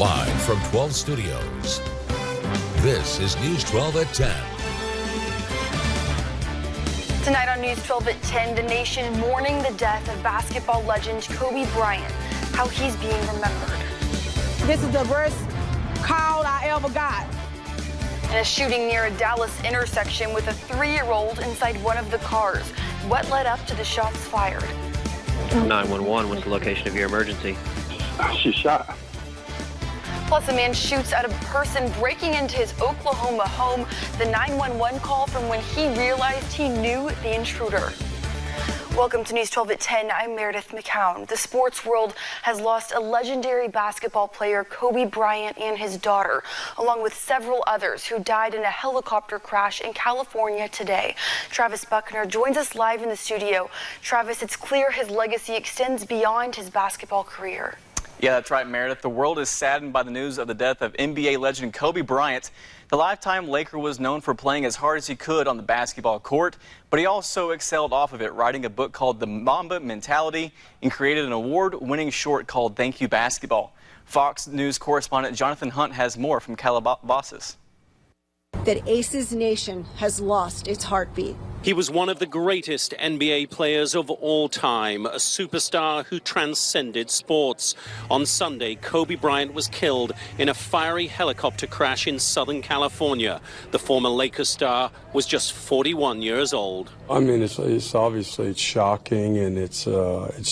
Live from 12 Studios, this is News 12 at 10. Tonight on News 12 at 10, the nation mourning the death of basketball legend Kobe Bryant, how he's being remembered. This is the worst call I ever got. And a shooting near a Dallas intersection with a 3-year-old inside one of the cars. What led up to the shots fired? 911 was the location of your emergency. She's shot. Plus, a man shoots at a person breaking into his Oklahoma home. The 911 call from when he realized he knew the intruder. Welcome to News 12 at 10. I'm Meredith McCown. The sports world has lost a legendary basketball player, Kobe Bryant, and his daughter, along with several others who died in a helicopter crash in California today. Travis Buckner joins us live in the studio. Travis, it's clear his legacy extends beyond his basketball career. Yeah, that's right, Meredith. The world is saddened by the news of the death of NBA legend Kobe Bryant. The lifetime Laker was known for playing as hard as he could on the basketball court, but he also excelled off of it, writing a book called The Mamba Mentality and created an award-winning short called Thank You Basketball. Fox News correspondent Jonathan Hunt has more from Calabasas. That Aces Nation has lost its heartbeat. He was one of the greatest NBA players of all time, a superstar who transcended sports. On Sunday, Kobe Bryant was killed in a fiery helicopter crash in Southern California. The former Lakers star was just 41 years old. I mean, it's obviously shocking and it's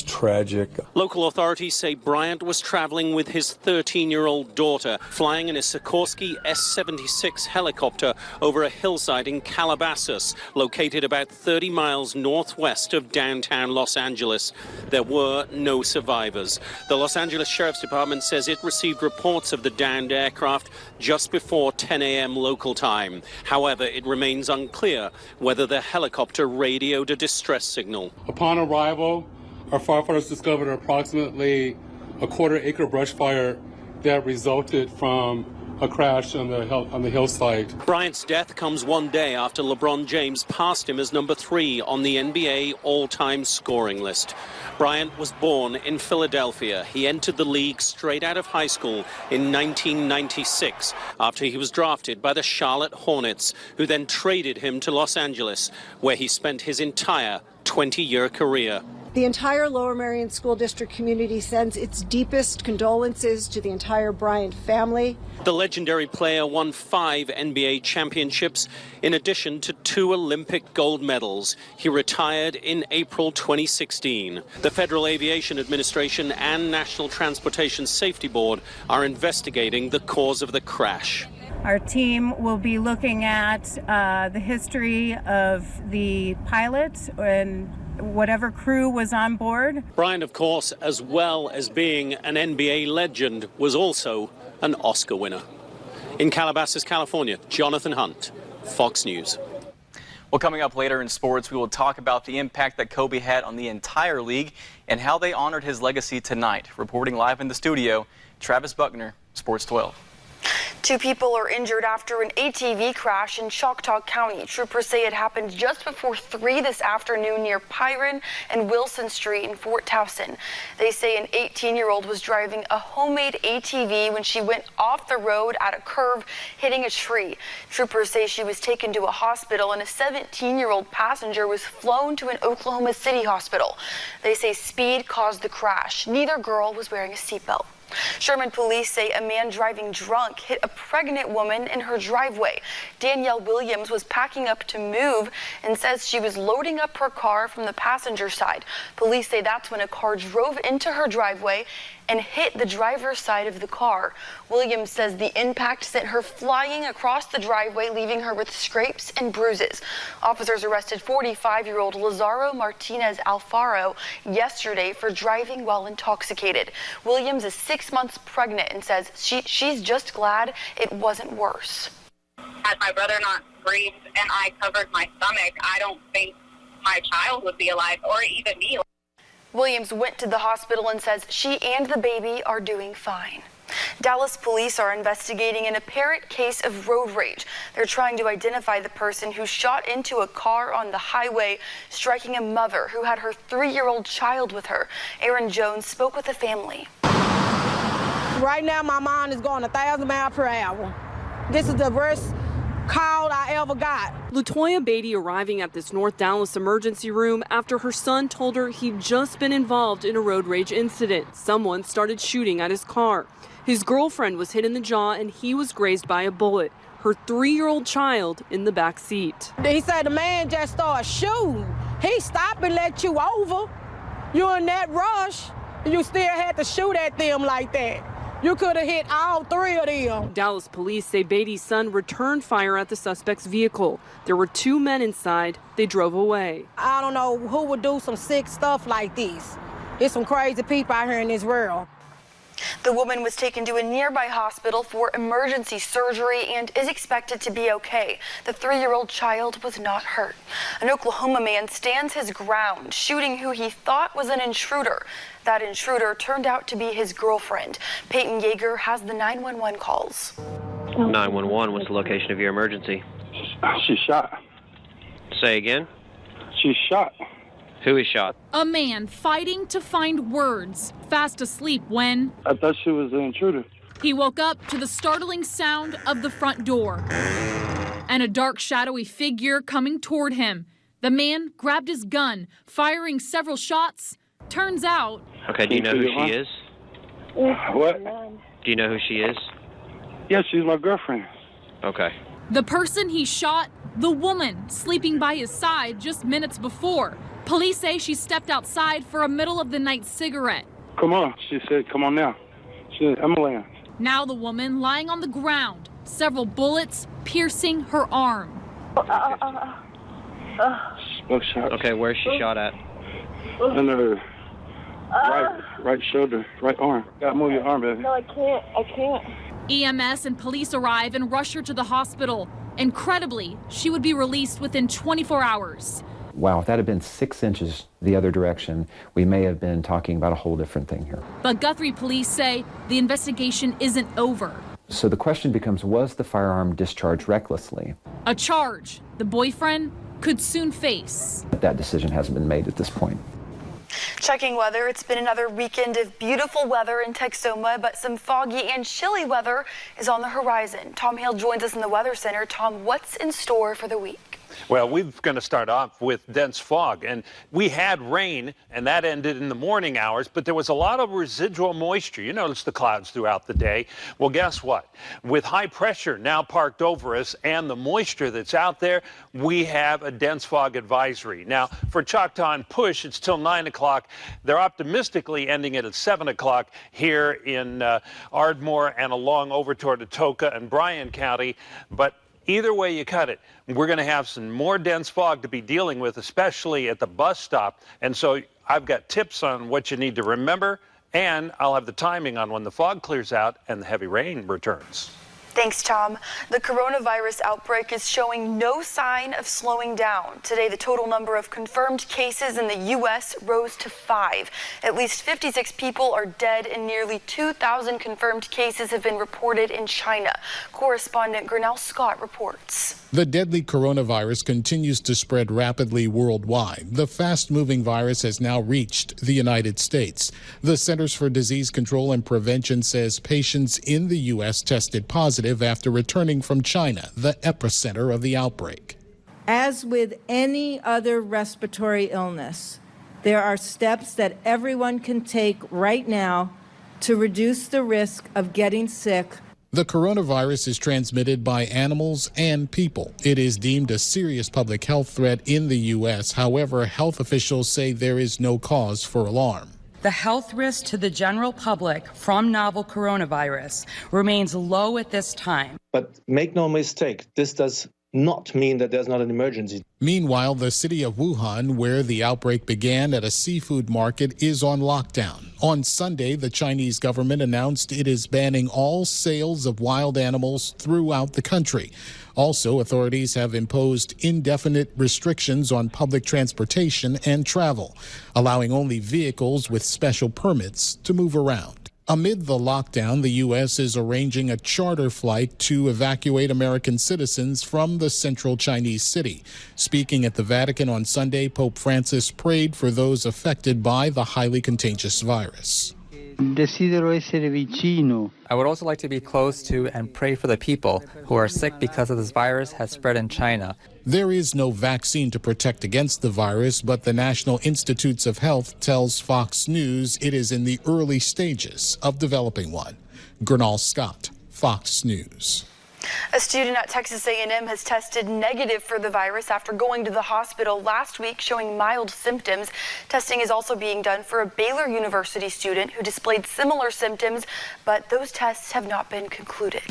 tragic. Local authorities say Bryant was traveling with his 13-year-old daughter, flying in a Sikorsky S-76 helicopter over a hillside in Calabasas, located about 30 miles northwest of downtown Los Angeles. There were no survivors. The Los Angeles Sheriff's Department says it received reports of the downed aircraft just before 10 a.m. local time. However, it remains unclear whether the helicopter radioed a distress signal. Upon arrival, our firefighters discovered approximately a quarter-acre brush fire that resulted from a crash on the hillside. Bryant's death comes one day after LeBron James passed him as number 3 on the NBA all-time scoring list. Bryant was born in Philadelphia. He entered the league straight out of high school in 1996 after he was drafted by the Charlotte Hornets, who then traded him to Los Angeles, where he spent his entire 20-year career. The entire Lower Merion School District community sends its deepest condolences to the entire Bryant family. The legendary player won 5 NBA championships, in addition to 2 Olympic gold medals. He retired in April 2016. The Federal Aviation Administration and National Transportation Safety Board are investigating the cause of the crash. Our team will be looking at the history of the pilot and whatever crew was on board. Bryant, of course, as well as being an NBA legend, was also an Oscar winner. In Calabasas, California, Jonathan Hunt, Fox News. Well, coming up later in sports, we will talk about the impact that Kobe had on the entire league and how they honored his legacy tonight. Reporting live in the studio, Travis Buckner, Sports 12. 2 people are injured after an ATV crash in Choctaw County. Troopers say it happened just before 3 this afternoon near Pyron and Wilson Street in Fort Towson. They say an 18-year-old was driving a homemade ATV when she went off the road at a curve, hitting a tree. Troopers say she was taken to a hospital and a 17-year-old passenger was flown to an Oklahoma City hospital. They say speed caused the crash. Neither girl was wearing a seatbelt. Sherman police say a man driving drunk hit a pregnant woman in her driveway. Danielle Williams was packing up to move and says she was loading up her car from the passenger side. Police say that's when a car drove into her driveway and hit the driver's side of the car. Williams says the impact sent her flying across the driveway, leaving her with scrapes and bruises. Officers arrested 45-year-old Lazaro Martinez Alfaro yesterday for driving while intoxicated. Williams is 6 months pregnant and says she's just glad it wasn't worse. Had my brother not breathed and I covered my stomach, I don't think my child would be alive, or even me. Williams went to the hospital and says she and the baby are doing fine. Dallas police are investigating an apparent case of road rage. They're trying to identify the person who shot into a car on the highway, striking a mother who had her 3-year-old child with her. Aaron Jones spoke with the family. Right now, my mind is going 1,000 miles per hour. This is the worst call I ever got. LaToya Beatty arriving at this North Dallas emergency room after her son told her he'd just been involved in a road rage incident. Someone started shooting at his car. His girlfriend was hit in the jaw and he was grazed by a bullet. Her 3-year-old child in the back seat. He said the man just started shooting. He stopped and let you over. You're in that rush. You still had to shoot at them like that. You could have hit all 3 of them. Dallas police say Beatty's son returned fire at the suspect's vehicle. There were 2 men inside. They drove away. I don't know who would do some sick stuff like this. There's some crazy people out here in this world. The woman was taken to a nearby hospital for emergency surgery and is expected to be okay. The 3-year-old child was not hurt. An Oklahoma man stands his ground, shooting who he thought was an intruder. That intruder turned out to be his girlfriend. Peyton Yeager has the 911 calls. 911, what's the location of your emergency? She's shot. Say again? She's shot. Who is shot? A man fighting to find words, fast asleep when I thought she was the intruder. he woke up to the startling sound of the front door and a dark, shadowy figure coming toward him. The man grabbed his gun, firing several shots. Turns out... Okay, do you know who she is? What? Do you know who she is? Yeah, she's my girlfriend. Okay. The person he shot, the woman sleeping by his side just minutes before. Police say she stepped outside for a middle-of-the-night cigarette. Come on. She said, come on now. She said, ambulance. Now the woman lying on the ground, several bullets piercing her arm. Smoke shot. Okay, where's she shot at? In her right shoulder, right arm. Gotta move your arm, baby. No, I can't. EMS and police arrive and rush her to the hospital. Incredibly, she would be released within 24 hours. Wow, if that had been 6 inches the other direction, we may have been talking about a whole different thing here. But Guthrie police say the investigation isn't over. So the question becomes, was the firearm discharged recklessly? A charge the boyfriend could soon face. But that decision hasn't been made at this point. Checking weather, it's been another weekend of beautiful weather in Texoma, but some foggy and chilly weather is on the horizon. Tom Hale joins us in the Weather Center. Tom, what's in store for the week? Well, we're going to start off with dense fog, and we had rain, and that ended in the morning hours, but there was a lot of residual moisture. You notice the clouds throughout the day. Well, guess what? With high pressure now parked over us and the moisture that's out there, we have a dense fog advisory. Now, for Choctaw and Push, it's till 9 o'clock. They're optimistically ending it at 7 o'clock here in Ardmore and along over toward Atoka and Bryan County, but either way you cut it, we're going to have some more dense fog to be dealing with, especially at the bus stop. And so I've got tips on what you need to remember, and I'll have the timing on when the fog clears out and the heavy rain returns. Thanks, Tom. The coronavirus outbreak is showing no sign of slowing down. Today, the total number of confirmed cases in the U.S. rose to 5. At least 56 people are dead and nearly 2,000 confirmed cases have been reported in China. Correspondent Grinnell Scott reports. The deadly coronavirus continues to spread rapidly worldwide. The fast-moving virus has now reached the United States. The Centers for Disease Control and Prevention says patients in the U.S. tested positive after returning from China, the epicenter of the outbreak. As with any other respiratory illness, there are steps that everyone can take right now to reduce the risk of getting sick. The coronavirus is transmitted by animals and people. It is deemed a serious public health threat in the U.S. However, health officials say there is no cause for alarm. The health risk to the general public from novel coronavirus remains low at this time. But make no mistake, this does not mean that there's not an emergency. Meanwhile, the city of Wuhan, where the outbreak began at a seafood market, is on lockdown. On Sunday, the Chinese government announced it is banning all sales of wild animals throughout the country. Also, authorities have imposed indefinite restrictions on public transportation and travel, allowing only vehicles with special permits to move around. Amid the lockdown, the U.S. is arranging a charter flight to evacuate American citizens from the central Chinese city. Speaking at the Vatican on Sunday, Pope Francis prayed for those affected by the highly contagious virus. Desidero essere vicino. I would also like to be close to and pray for the people who are sick because of this virus has spread in China. There is no vaccine to protect against the virus, but the National Institutes of Health tells Fox News it is in the early stages of developing one. Gernal Scott, Fox News. A student at Texas A&M has tested negative for the virus after going to the hospital last week showing mild symptoms. Testing is also being done for a Baylor University student who displayed similar symptoms, but those tests have not been concluded.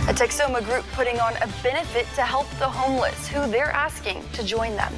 A Texoma group putting on a benefit to help the homeless, who they're asking to join them.